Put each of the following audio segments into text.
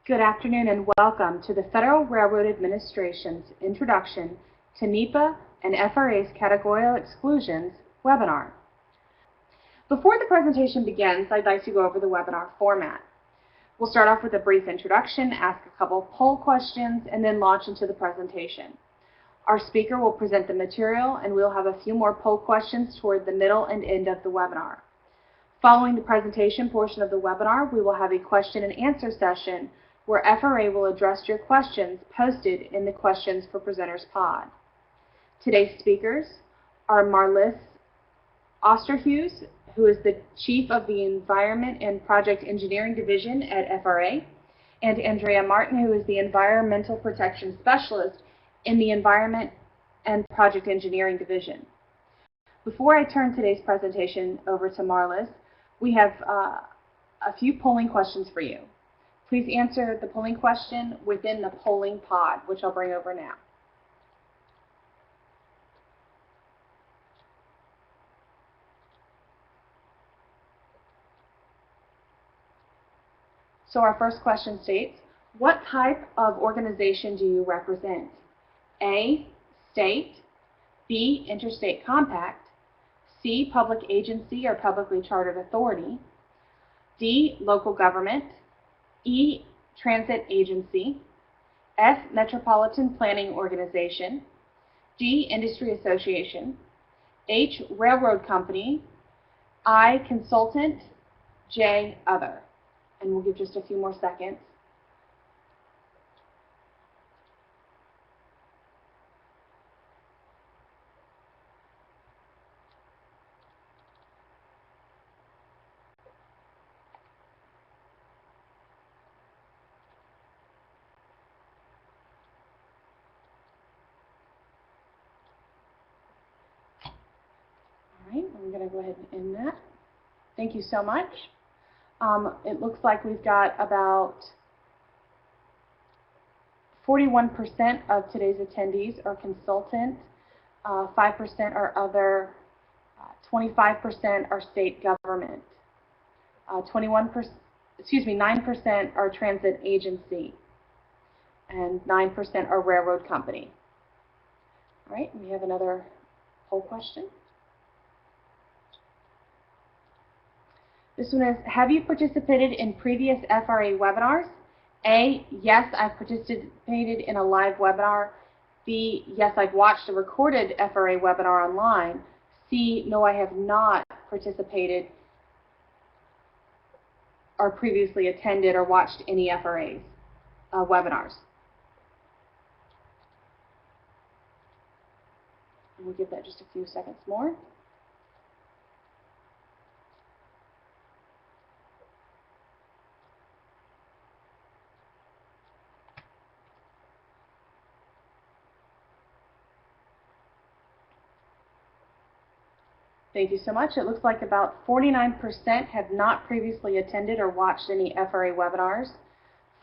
Good afternoon and welcome to the Federal Railroad Administration's Introduction to NEPA and FRA's Categorical Exclusions webinar. Before the presentation begins, I'd like to go over the webinar format. We'll start off with a brief introduction, ask a couple of poll questions, and then launch into the presentation. Our speaker will present the material, and we'll have a few more poll questions toward the middle and end of the webinar. Following the presentation portion of the webinar, we will have a question and answer session where FRA will address your questions posted in the Questions for Presenters pod. Today's speakers are Marlis Osterhues, who is the Chief of the Environment and Project Engineering Division at FRA, and Andrea Martin, who is the Environmental Protection Specialist in the Environment and Project Engineering Division. Before I turn today's presentation over to Marlis, we have a few polling questions for you. Please answer the polling question within the polling pod, which I'll bring over now. So our first question states, what type of organization do you represent? A, state, B, interstate compact, C, public agency or publicly chartered authority, D, local government, E, transit agency, F, metropolitan planning organization, G, industry association, H, railroad company, I, consultant, J, other. And we'll give just a few more seconds. I'm going to go ahead and end that. Thank you so much. It looks like we've got about 41% of today's attendees are consultant, 5% are other, 25% are state government, 9% are transit agency, and 9% are railroad company. All right, we have another poll question. This one is, have you participated in previous FRA webinars? A, yes, I've participated in a live webinar. B, yes, I've watched a recorded FRA webinar online. C, no, I have not participated or previously attended or watched any FRAs webinars. And we'll give that just a few seconds more. Thank you so much. It looks like about 49% have not previously attended or watched any FRA webinars.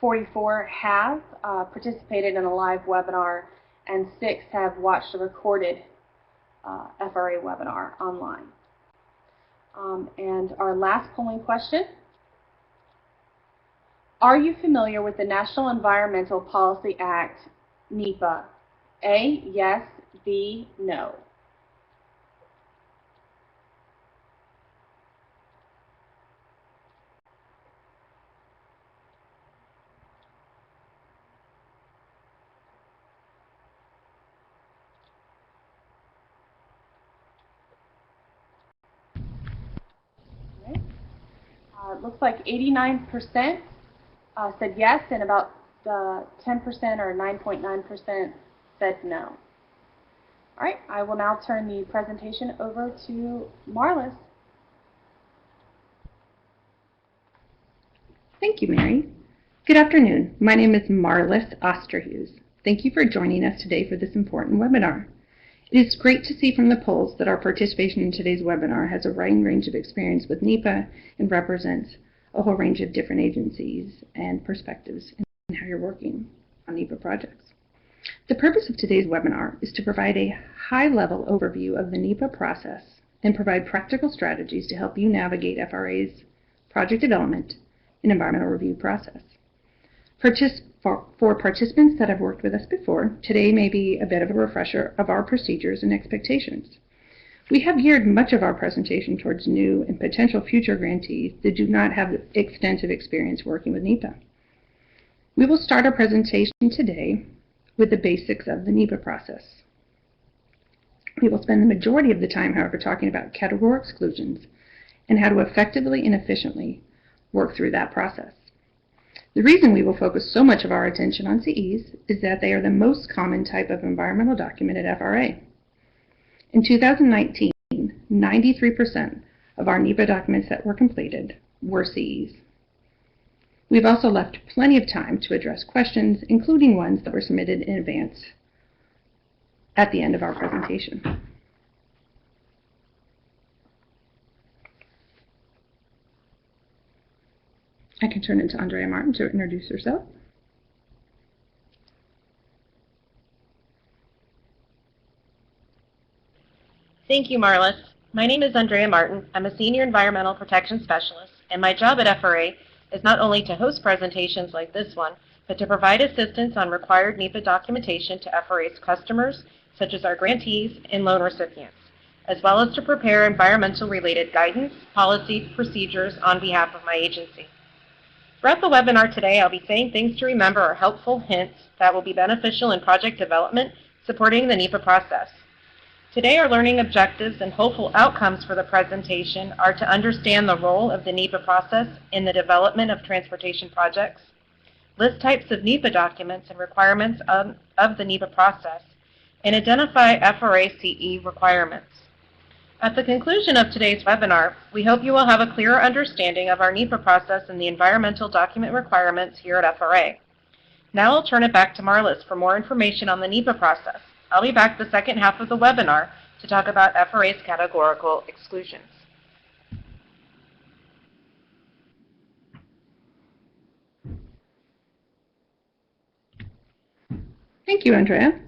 44 have participated in a live webinar, and 6 have watched a recorded FRA webinar online. And our last polling question, are you familiar with the National Environmental Policy Act, NEPA? A, yes, B, no. It looks like 89% said yes, and about 10% or 9.9% said no. All right, I will now turn the presentation over to Marlis. Thank you, Mary. Good afternoon. My name is Marlis Osterhues. Thank you for joining us today for this important webinar. It is great to see from the polls that our participation in today's webinar has a wide range of experience with NEPA and represents a whole range of different agencies and perspectives in how you're working on NEPA projects. The purpose of today's webinar is to provide a high-level overview of the NEPA process and provide practical strategies to help you navigate FRA's project development and environmental review process. For participants that have worked with us before, today may be a bit of a refresher of our procedures and expectations. We have geared much of our presentation towards new and potential future grantees that do not have extensive experience working with NEPA. We will start our presentation today with the basics of the NEPA process. We will spend the majority of the time, however, talking about categorical exclusions and how to effectively and efficiently work through that process. The reason we will focus so much of our attention on CEs is that they are the most common type of environmental document at FRA. In 2019, 93% of our NEPA documents that were completed were CEs. We've also left plenty of time to address questions, including ones that were submitted in advance at the end of our presentation. I can turn it to Andrea Martin to introduce herself. Thank you, Marlis. My name is Andrea Martin. I'm a Senior Environmental Protection Specialist, and my job at FRA is not only to host presentations like this one, but to provide assistance on required NEPA documentation to FRA's customers, such as our grantees and loan recipients, as well as to prepare environmental-related guidance, policy, procedures on behalf of my agency. Throughout the webinar today, I'll be saying things to remember or helpful hints that will be beneficial in project development supporting the NEPA process. Today, our learning objectives and hopeful outcomes for the presentation are to understand the role of the NEPA process in the development of transportation projects, list types of NEPA documents and requirements of the NEPA process, and identify FRA CE requirements. At the conclusion of today's webinar, we hope you will have a clearer understanding of our NEPA process and the environmental document requirements here at FRA. Now I'll turn it back to Marlis for more information on the NEPA process. I'll be back the second half of the webinar to talk about FRA's categorical exclusions. Thank you, Andrea.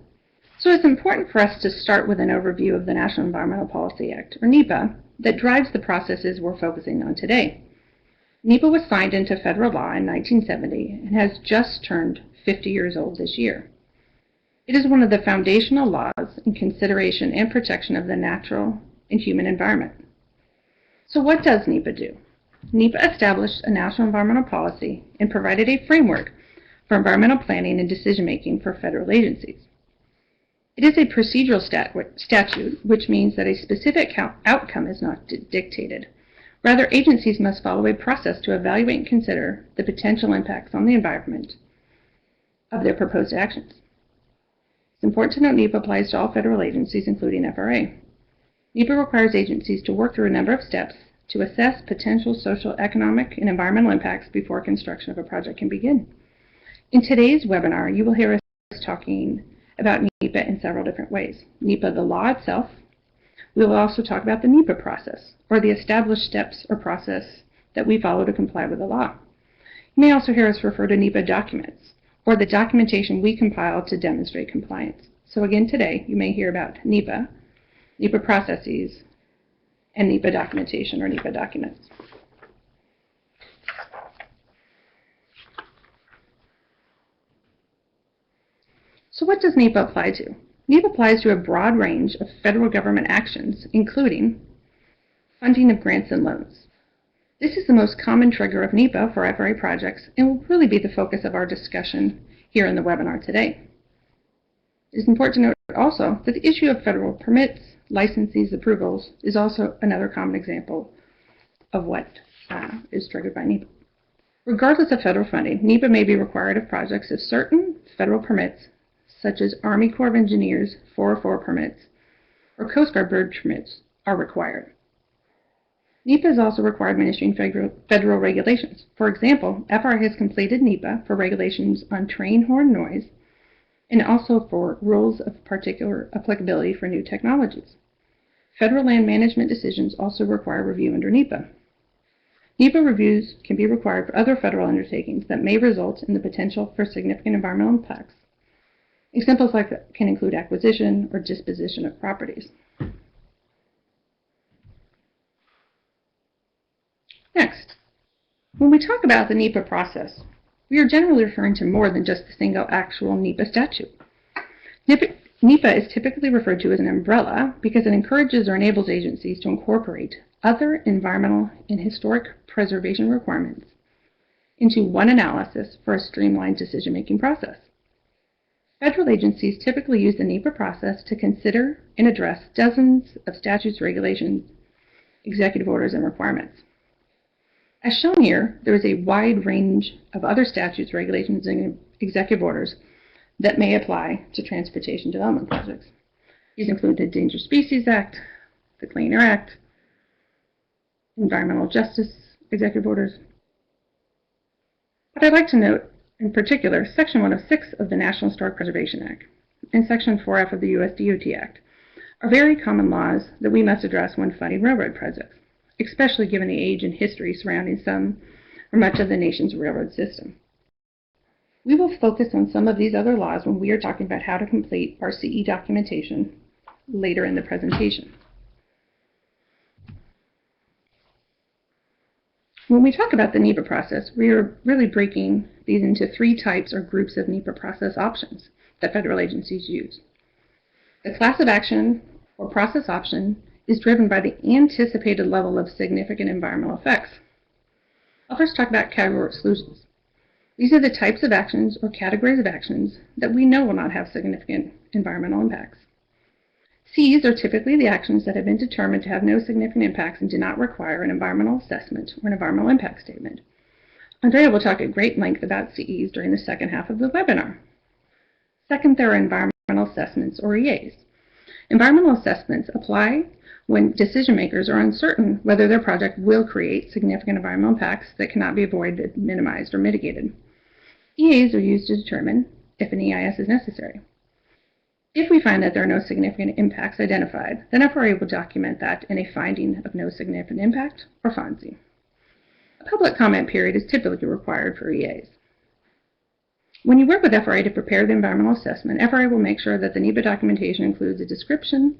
So it's important for us to start with an overview of the National Environmental Policy Act, or NEPA, that drives the processes we're focusing on today. NEPA was signed into federal law in 1970 and has just turned 50 years old this year. It is one of the foundational laws in consideration and protection of the natural and human environment. So what does NEPA do? NEPA established a national environmental policy and provided a framework for environmental planning and decision-making for federal agencies. It is a procedural statute, which means that a specific outcome is not dictated. Rather, agencies must follow a process to evaluate and consider the potential impacts on the environment of their proposed actions. It's important to note NEPA applies to all federal agencies, including FRA. NEPA requires agencies to work through a number of steps to assess potential social, economic, and environmental impacts before construction of a project can begin. In today's webinar, you will hear us talking about NEPA in several different ways. NEPA, the law itself. We will also talk about the NEPA process, or the established steps or process that we follow to comply with the law. You may also hear us refer to NEPA documents, or the documentation we compile to demonstrate compliance. So again, today, you may hear about NEPA, NEPA processes, and NEPA documentation or NEPA documents. So what does NEPA apply to? NEPA applies to a broad range of federal government actions, including funding of grants and loans. This is the most common trigger of NEPA for FRA projects and will really be the focus of our discussion here in the webinar today. It is important to note also that the issue of federal permits, licenses, approvals is also another common example of what is triggered by NEPA. Regardless of federal funding, NEPA may be required of projects if certain federal permits, such as Army Corps of Engineers 404 permits or Coast Guard bird permits, are required. NEPA is also required administering federal regulations. For example, FRA has completed NEPA for regulations on train horn noise and also for rules of particular applicability for new technologies. Federal land management decisions also require review under NEPA. NEPA reviews can be required for other federal undertakings that may result in the potential for significant environmental impacts. Examples like that can include acquisition or disposition of properties. Next, when we talk about the NEPA process, we are generally referring to more than just the single actual NEPA statute. NEPA is typically referred to as an umbrella because it encourages or enables agencies to incorporate other environmental and historic preservation requirements into one analysis for a streamlined decision-making process. Federal agencies typically use the NEPA process to consider and address dozens of statutes, regulations, executive orders, and requirements. As shown here, there is a wide range of other statutes, regulations, and executive orders that may apply to transportation development projects. These include the Endangered Species Act, the Clean Air Act, environmental justice executive orders. But I'd like to note, in particular, Section 106 of the National Historic Preservation Act and Section 4F of the U.S. DOT Act are very common laws that we must address when funding railroad projects, especially given the age and history surrounding some or much of the nation's railroad system. We will focus on some of these other laws when we are talking about how to complete our CE documentation later in the presentation. When we talk about the NEPA process, we are really breaking these into three types or groups of NEPA process options that federal agencies use. The class of action or process option is driven by the anticipated level of significant environmental effects. I'll first talk about categorical exclusions. These are the types of actions or categories of actions that we know will not have significant environmental impacts. Cs are typically the actions that have been determined to have no significant impacts and do not require an environmental assessment or an environmental impact statement. Andrea will talk at great length about CEs during the second half of the webinar. Second, there are environmental assessments or EAs. Environmental assessments apply when decision makers are uncertain whether their project will create significant environmental impacts that cannot be avoided, minimized, or mitigated. EAs are used to determine if an EIS is necessary. If we find that there are no significant impacts identified, then FRA will document that in a finding of no significant impact, or FONSI. A public comment period is typically required for EAs. When you work with FRA to prepare the environmental assessment, FRA will make sure that the NEPA documentation includes a description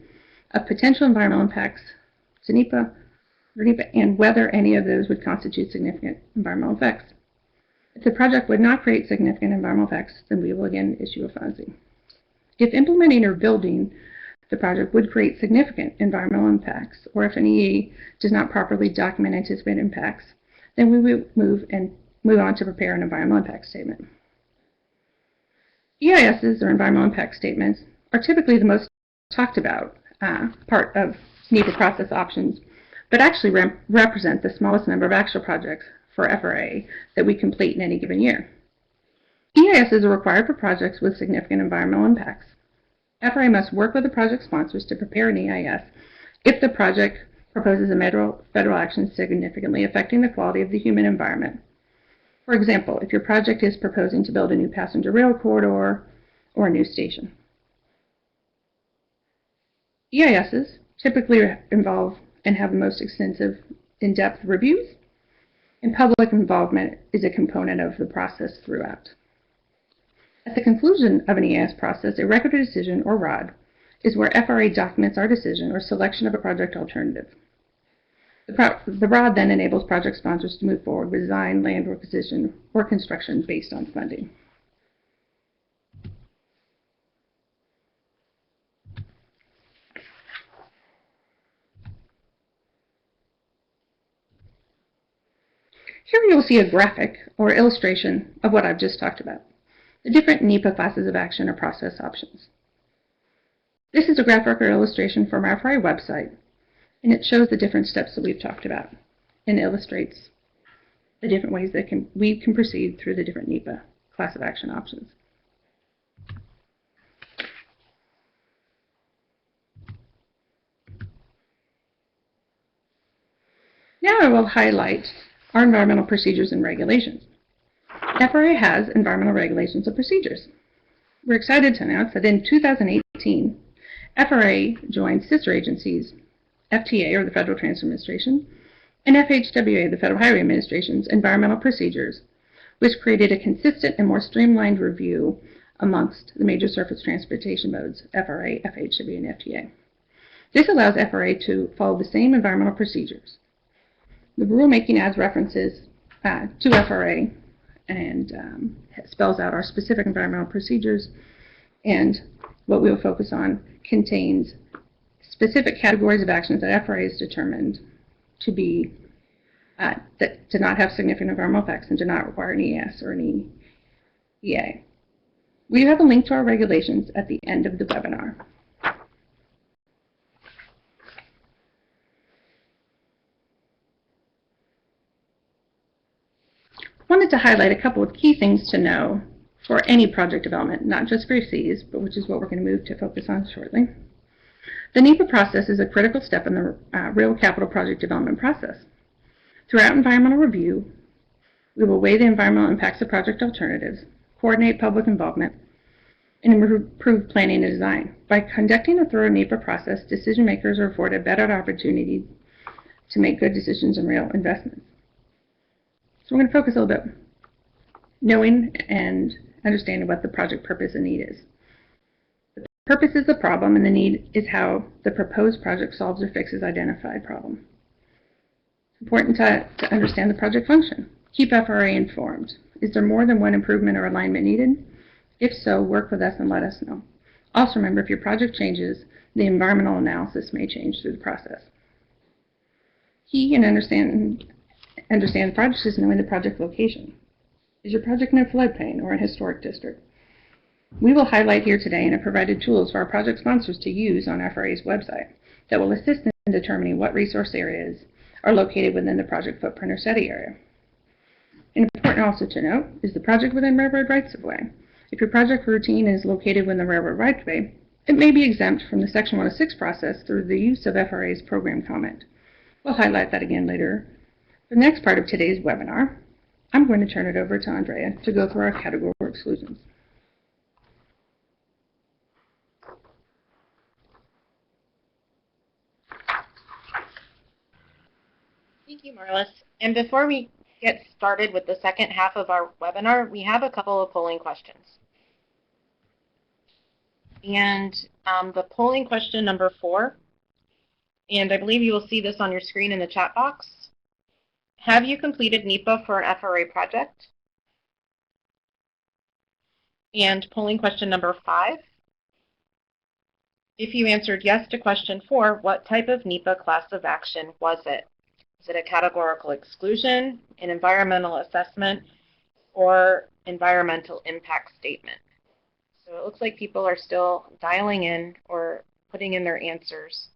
of potential environmental impacts to NEPA and whether any of those would constitute significant environmental effects. If the project would not create significant environmental effects, then we will again issue a FONSI. If implementing or building the project would create significant environmental impacts, or if an EA does not properly document anticipated impacts, then we will move on to prepare an environmental impact statement. EISs, or environmental impact statements, are typically the most talked about part of NEPA process options, but actually represent the smallest number of actual projects for FRA that we complete in any given year. EISs are required for projects with significant environmental impacts. FRA must work with the project sponsors to prepare an EIS if the project proposes a federal action significantly affecting the quality of the human environment. For example, if your project is proposing to build a new passenger rail corridor or a new station. EISs typically involve and have the most extensive, in-depth reviews, and public involvement is a component of the process throughout. At the conclusion of an EIS process, a record of decision, or ROD, is where FRA documents our decision or selection of a project alternative. The ROD then enables project sponsors to move forward with design, land acquisition, or construction based on funding. Here you'll see a graphic or illustration of what I've just talked about, the different NEPA classes of action or process options. This is a graphic or illustration from our FRA website, and it shows the different steps that we've talked about and illustrates the different ways that we can proceed through the different NEPA class of action options. Now I will highlight our environmental procedures and regulations. FRA has environmental regulations and procedures. We're excited to announce that in 2018, FRA joined sister agencies, FTA, or the Federal Transit Administration, and FHWA, the Federal Highway Administration's environmental procedures, which created a consistent and more streamlined review amongst the major surface transportation modes, FRA, FHWA, and FTA. This allows FRA to follow the same environmental procedures. The rulemaking adds references to FRA spells out our specific environmental procedures, and what we'll focus on contains specific categories of actions that FRA is determined to be that to not have significant environmental effects and to not require an ES or an EA. We have a link to our regulations at the end of the webinar. I wanted to highlight a couple of key things to know for any project development, not just for Cs, but which is what we're going to move to focus on shortly. The NEPA process is a critical step in the real capital project development process. Throughout environmental review, we will weigh the environmental impacts of project alternatives, coordinate public involvement, and improve planning and design. By conducting a thorough NEPA process, decision makers are afforded better opportunities to make good decisions in real investments. So we're going to focus a little bit knowing and understanding what the project purpose and need is. The purpose is the problem, and the need is how the proposed project solves or fixes identified problem. It's important to understand the project function. Keep FRA informed. Is there more than one improvement or alignment needed? If so, work with us and let us know. Also remember, if your project changes, the environmental analysis may change through the process. Key in understand the project is knowing the project location. Is your project in a floodplain or a historic district? We will highlight here today and have provided tools for our project sponsors to use on FRA's website that will assist in determining what resource areas are located within the project footprint or study area. And important also to note is the project within railroad rights-of-way. If your project routine is located within the railroad right-of-way, it may be exempt from the Section 106 process through the use of FRA's program comment. We'll highlight that again later. For the next part of today's webinar, I'm going to turn it over to Andrea to go through our categorical exclusions. Thank you, Marlis. And before we get started with the second half of our webinar, we have a couple of polling questions. And the polling question number 4, and I believe you will see this on your screen in the chat box. Have you completed NEPA for an FRA project? And polling question number 5. If you answered yes to question 4, what type of NEPA class of action was it? Is it a categorical exclusion, an environmental assessment, or environmental impact statement? So it looks like people are still dialing in or putting in their answers.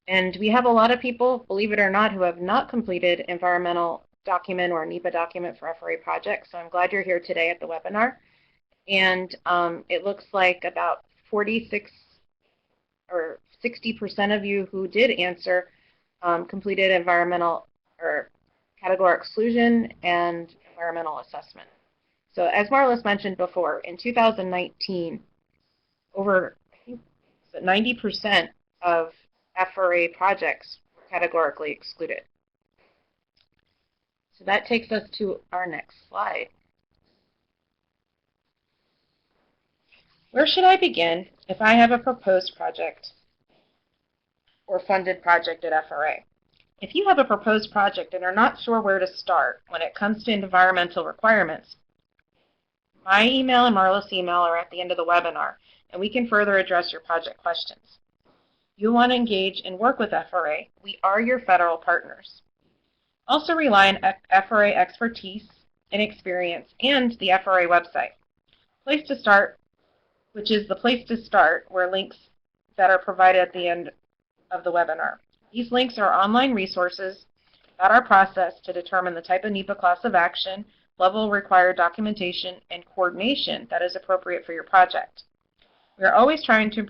And we have a lot of people, believe it or not, who have not completed environmental document or NEPA document for FRA projects. So I'm glad you're here today at the webinar. And it looks like about 46 or 60% of you who did answer completed environmental or categorical exclusion and environmental assessment. So as Marlis mentioned before, in 2019, over 90% of FRA projects were categorically excluded. So that takes us to our next slide. Where should I begin if I have a proposed project or funded project at FRA? If you have a proposed project and are not sure where to start when it comes to environmental requirements, my email and Marlis' email are at the end of the webinar, and we can further address your project questions. You want to engage and work with FRA. We are your federal partners. Also rely on FRA expertise and experience and the FRA website. Place to start, which is the place to start, where links that are provided at the end of the webinar. These links are online resources about our process to determine the type of NEPA class of action, level required documentation, and coordination that is appropriate for your project. We are always trying to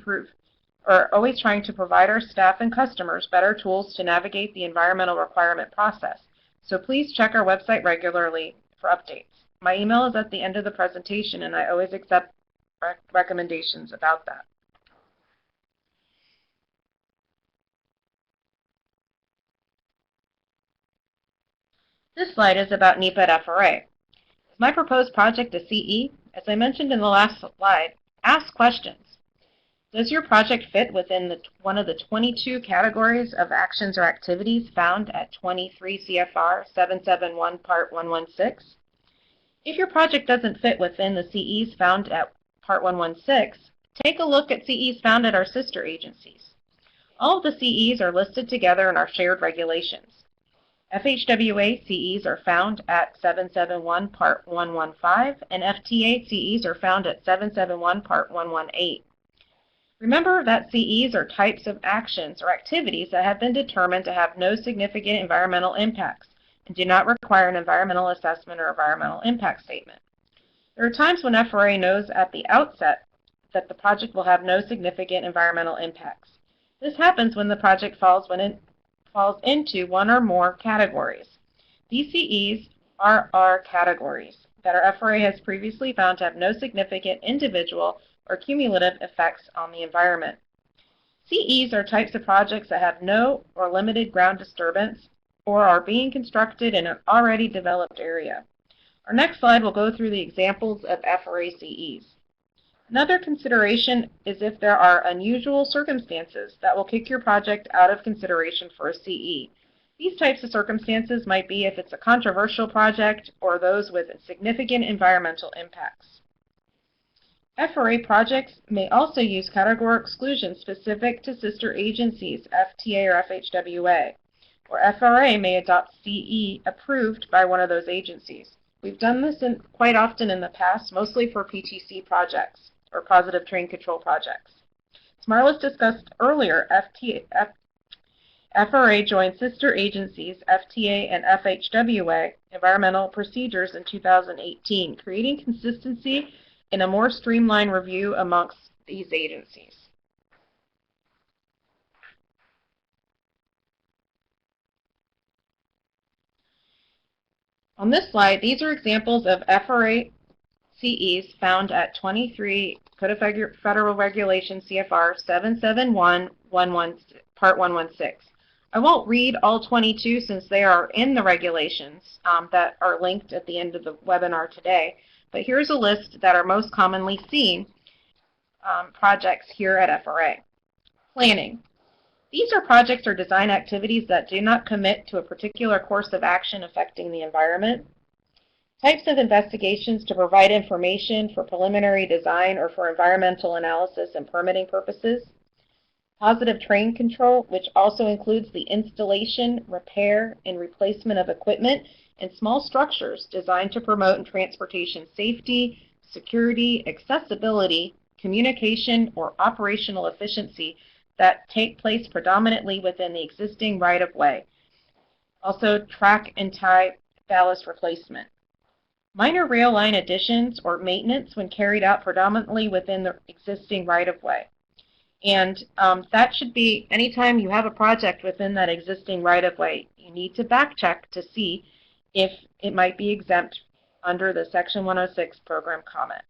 provide our staff and customers better tools to navigate the environmental requirement process. So please check our website regularly for updates. My email is at the end of the presentation, and I always accept recommendations about that. This slide is about NEPA at FRA. Is my proposed project a CE? As I mentioned in the last slide, ask questions. Does your project fit within one of the 22 categories of actions or activities found at 23 CFR 771 Part 116? If your project doesn't fit within the CEs found at Part 116, take a look at CEs found at our sister agencies. All of the CEs are listed together in our shared regulations. FHWA CEs are found at 771 Part 115, and FTA CEs are found at 771 Part 118. Remember that CEs are types of actions or activities that have been determined to have no significant environmental impacts and do not require an environmental assessment or environmental impact statement. There are times when FRA knows at the outset that the project will have no significant environmental impacts. This happens when the project falls into one or more categories. These CEs are our categories that our FRA has previously found to have no significant individual or cumulative effects on the environment. CEs are types of projects that have no or limited ground disturbance or are being constructed in an already developed area. Our next slide will go through the examples of FRA CEs. Another consideration is if there are unusual circumstances that will kick your project out of consideration for a CE. These types of circumstances might be if it's a controversial project or those with significant environmental impacts. FRA projects may also use categorical exclusions specific to sister agencies, FTA or FHWA, or FRA may adopt CE approved by one of those agencies. We've done this quite often in the past, mostly for PTC projects, or positive train control projects. As Marlis discussed earlier, FRA joined sister agencies, FTA and FHWA, environmental procedures in 2018, creating consistency in a more streamlined review amongst these agencies. On this slide, these are examples of FRA CEs found at 23 Code of Federal Regulations CFR 771 Part 116. I won't read all 22 since they are in the regulations that are linked at the end of the webinar today, but here's a list that are most commonly seen projects here at FRA. Planning. These are projects or design activities that do not commit to a particular course of action affecting the environment. Types of investigations to provide information for preliminary design or for environmental analysis and permitting purposes. Positive train control, which also includes the installation, repair, and replacement of equipment and small structures designed to promote transportation safety, security, accessibility, communication, or operational efficiency that take place predominantly within the existing right-of-way. Also, track and tie ballast replacement. Minor rail line additions or maintenance when carried out predominantly within the existing right-of-way. And that should be, anytime you have a project within that existing right-of-way, you need to back check to see if it might be exempt under the Section 106 program comment.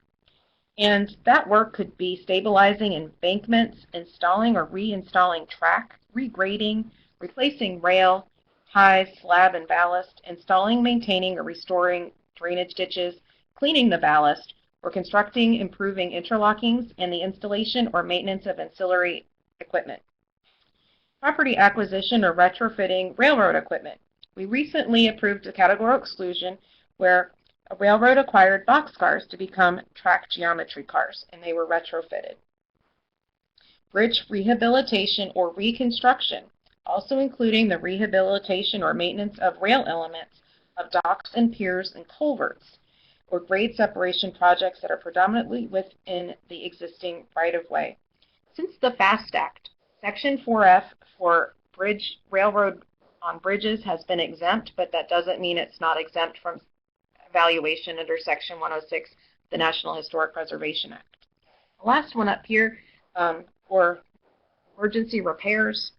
And that work could be stabilizing embankments, installing or reinstalling track, regrading, replacing rail, ties, slab, and ballast, installing, maintaining, or restoring drainage ditches, cleaning the ballast, or constructing, improving interlockings, and the installation or maintenance of ancillary equipment. Property acquisition or retrofitting railroad equipment. We recently approved a categorical exclusion where a railroad acquired boxcars to become track geometry cars, and they were retrofitted. Bridge rehabilitation or reconstruction, also including the rehabilitation or maintenance of rail elements of docks and piers and culverts, or grade separation projects that are predominantly within the existing right-of-way. Since the FAST Act, Section 4F for railroad on bridges has been exempt, but that doesn't mean it's not exempt from evaluation under Section 106, the National Historic Preservation Act. The last one up here for emergency repairs.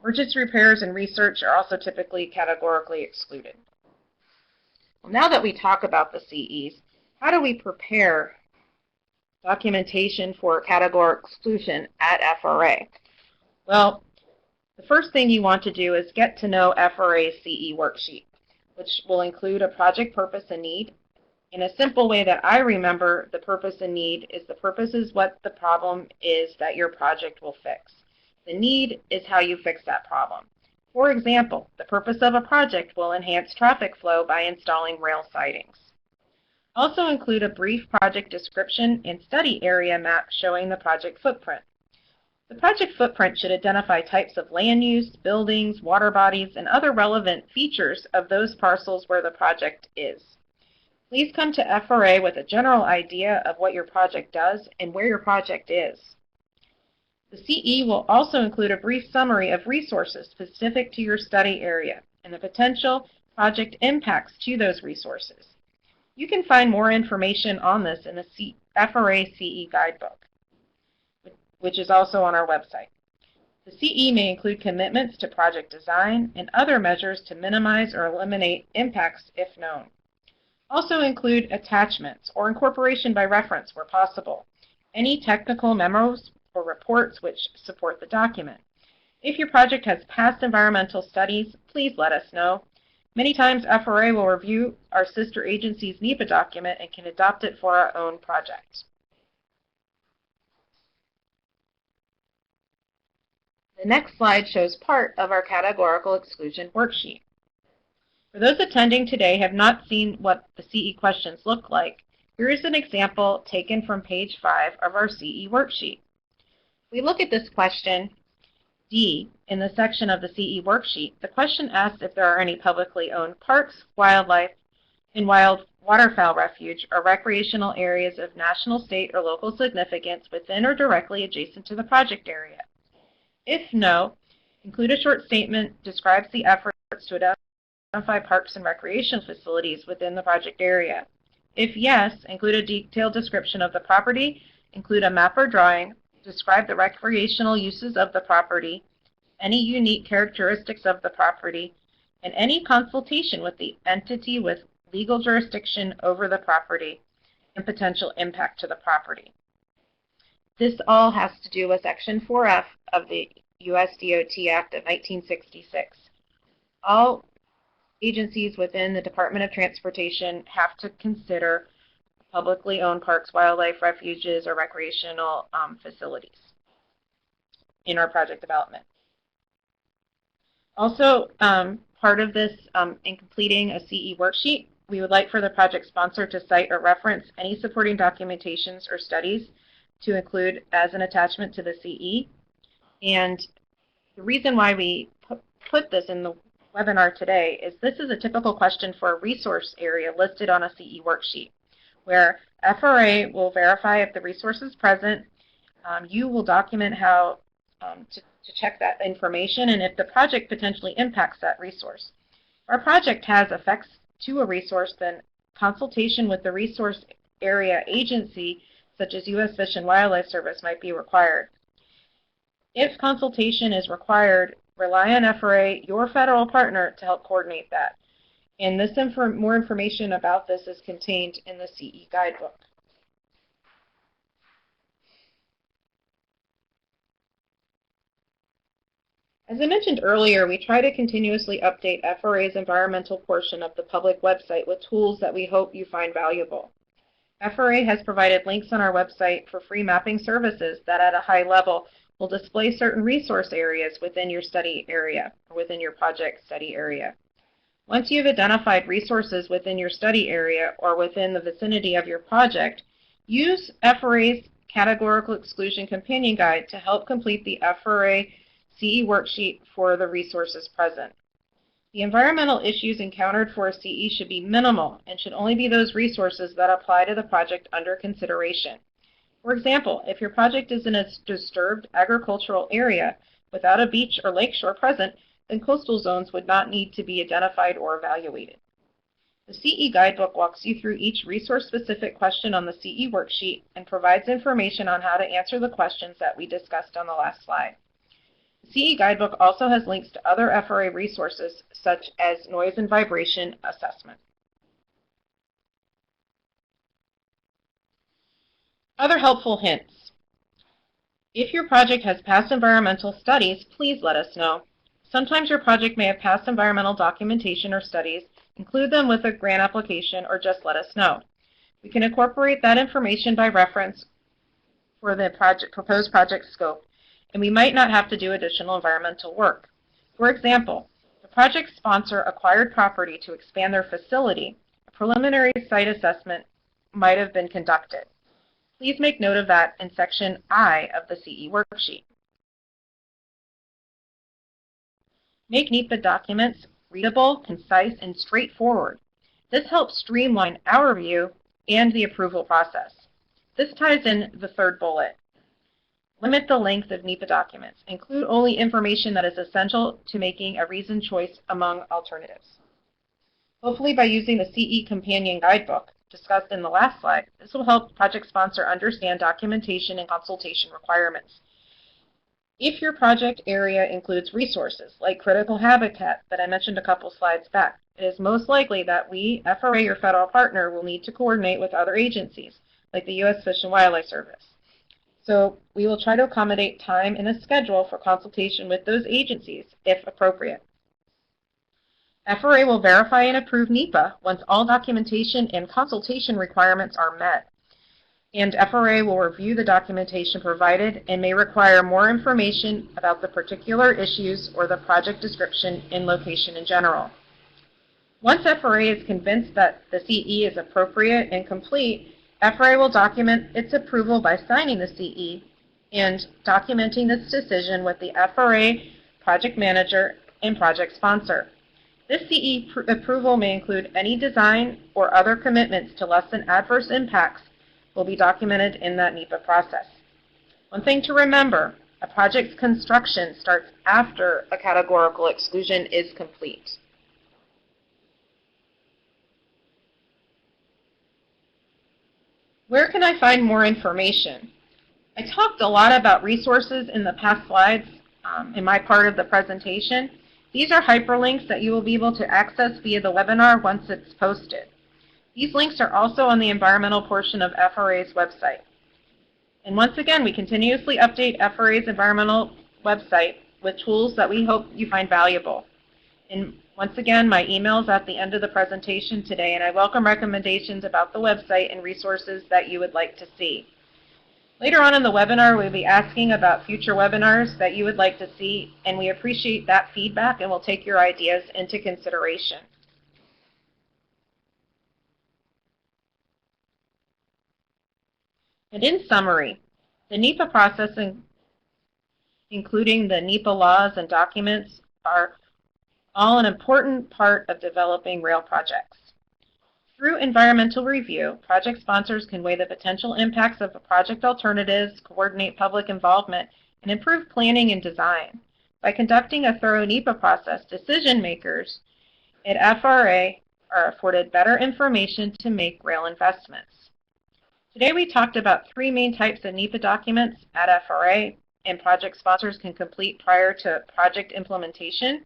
Emergency repairs and research are also typically categorically excluded. Well, now that we talk about the CEs, how do we prepare documentation for categorical exclusion at FRA? Well, the first thing you want to do is get to know FRA's CE worksheet, which will include a project purpose and need. In a simple way that I remember the purpose and need is the purpose is what the problem is that your project will fix. The need is how you fix that problem. For example, the purpose of a project will enhance traffic flow by installing rail sidings. Also include a brief project description and study area map showing the project footprint. The project footprint should identify types of land use, buildings, water bodies, and other relevant features of those parcels where the project is. Please come to FRA with a general idea of what your project does and where your project is. The CE will also include a brief summary of resources specific to your study area and the potential project impacts to those resources. You can find more information on this in the FRA CE Guidebook, which is also on our website. The CE may include commitments to project design and other measures to minimize or eliminate impacts if known. Also include attachments or incorporation by reference where possible, any technical memos or reports which support the document. If your project has past environmental studies, please let us know. Many times FRA will review our sister agency's NEPA document and can adopt it for our own project. The next slide shows part of our categorical exclusion worksheet. For those attending today who have not seen what the CE questions look like, here is an example taken from page 5 of our CE worksheet. We look at this question D in the section of the CE worksheet. The question asks if there are any publicly owned parks, wildlife, and wild waterfowl refuge or recreational areas of national, state, or local significance within or directly adjacent to the project area. If no, include a short statement describes the efforts to identify parks and recreational facilities within the project area. If yes, include a detailed description of the property, include a map or drawing, describe the recreational uses of the property, any unique characteristics of the property, and any consultation with the entity with legal jurisdiction over the property and potential impact to the property. This all has to do with Section 4F of the U.S. DOT Act of 1966. All agencies within the Department of Transportation have to consider publicly owned parks, wildlife refuges, or recreational facilities in our project development. Also, part of this, in completing a CE worksheet, we would like for the project sponsor to cite or reference any supporting documentations or studies to include as an attachment to the CE. And the reason why we put this in the webinar today is this is a typical question for a resource area listed on a CE worksheet, where FRA will verify if the resource is present. You will document how to check that information and if the project potentially impacts that resource. If our project has effects to a resource, then consultation with the resource area agency, such as U.S. Fish and Wildlife Service, might be required. If consultation is required, rely on FRA, your federal partner, to help coordinate that. And this more information about this is contained in the CE Guidebook. As I mentioned earlier, we try to continuously update FRA's environmental portion of the public website with tools that we hope you find valuable. FRA has provided links on our website for free mapping services that at a high level will display certain resource areas within your study area or within your project study area. Once you've identified resources within your study area or within the vicinity of your project, use FRA's Categorical Exclusion Companion Guide to help complete the FRA CE worksheet for the resources present. The environmental issues encountered for a CE should be minimal and should only be those resources that apply to the project under consideration. For example, if your project is in a disturbed agricultural area without a beach or lakeshore present, then coastal zones would not need to be identified or evaluated. The CE Guidebook walks you through each resource-specific question on the CE worksheet and provides information on how to answer the questions that we discussed on the last slide. The CE Guidebook also has links to other FRA resources such as noise and vibration assessment. Other helpful hints. If your project has past environmental studies, please let us know. Sometimes your project may have past environmental documentation or studies. Include them with a grant application or just let us know. We can incorporate that information by reference for the proposed project scope, and we might not have to do additional environmental work. For example, the project sponsor acquired property to expand their facility. A preliminary site assessment might have been conducted. Please make note of that in Section I of the CE worksheet. Make NEPA documents readable, concise, and straightforward. This helps streamline our review and the approval process. This ties in the third bullet. Limit the length of NEPA documents. Include only information that is essential to making a reasoned choice among alternatives. Hopefully, by using the CE Companion Guidebook discussed in the last slide, this will help project sponsor understand documentation and consultation requirements. If your project area includes resources like critical habitat that I mentioned a couple slides back, it is most likely that we, FRA, your federal partner, will need to coordinate with other agencies like the U.S. Fish and Wildlife Service. So we will try to accommodate time in a schedule for consultation with those agencies if appropriate. FRA will verify and approve NEPA once all documentation and consultation requirements are met. And FRA will review the documentation provided and may require more information about the particular issues or the project description and location in general. Once FRA is convinced that the CE is appropriate and complete, FRA will document its approval by signing the CE and documenting this decision with the FRA project manager and project sponsor. This CE approval may include any design or other commitments to lessen adverse impacts will be documented in that NEPA process. One thing to remember, a project's construction starts after a categorical exclusion is complete. Where can I find more information? I talked a lot about resources in the past slides in my part of the presentation. These are hyperlinks that you will be able to access via the webinar once it's posted. These links are also on the environmental portion of FRA's website. And once again, we continuously update FRA's environmental website with tools that we hope you find valuable. And once again, my email is at the end of the presentation today, and I welcome recommendations about the website and resources that you would like to see. Later on in the webinar, we'll be asking about future webinars that you would like to see, and we appreciate that feedback and we'll take your ideas into consideration. And in summary, the NEPA process, including the NEPA laws and documents, are all an important part of developing rail projects. Through environmental review, project sponsors can weigh the potential impacts of project alternatives, coordinate public involvement, and improve planning and design. By conducting a thorough NEPA process, decision makers at FRA are afforded better information to make rail investments. Today we talked about three main types of NEPA documents at FRA and project sponsors can complete prior to project implementation.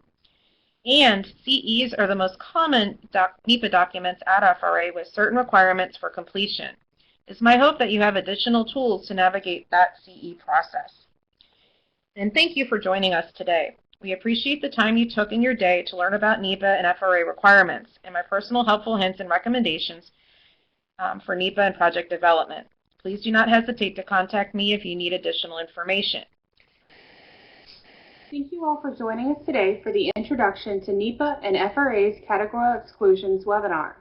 And CEs are the most common NEPA documents at FRA with certain requirements for completion. It's my hope that you have additional tools to navigate that CE process. And thank you for joining us today. We appreciate the time you took in your day to learn about NEPA and FRA requirements and my personal helpful hints and recommendations for NEPA and project development. Please do not hesitate to contact me if you need additional information. Thank you all for joining us today for the Introduction to NEPA and FRA's Categorical Exclusions webinar.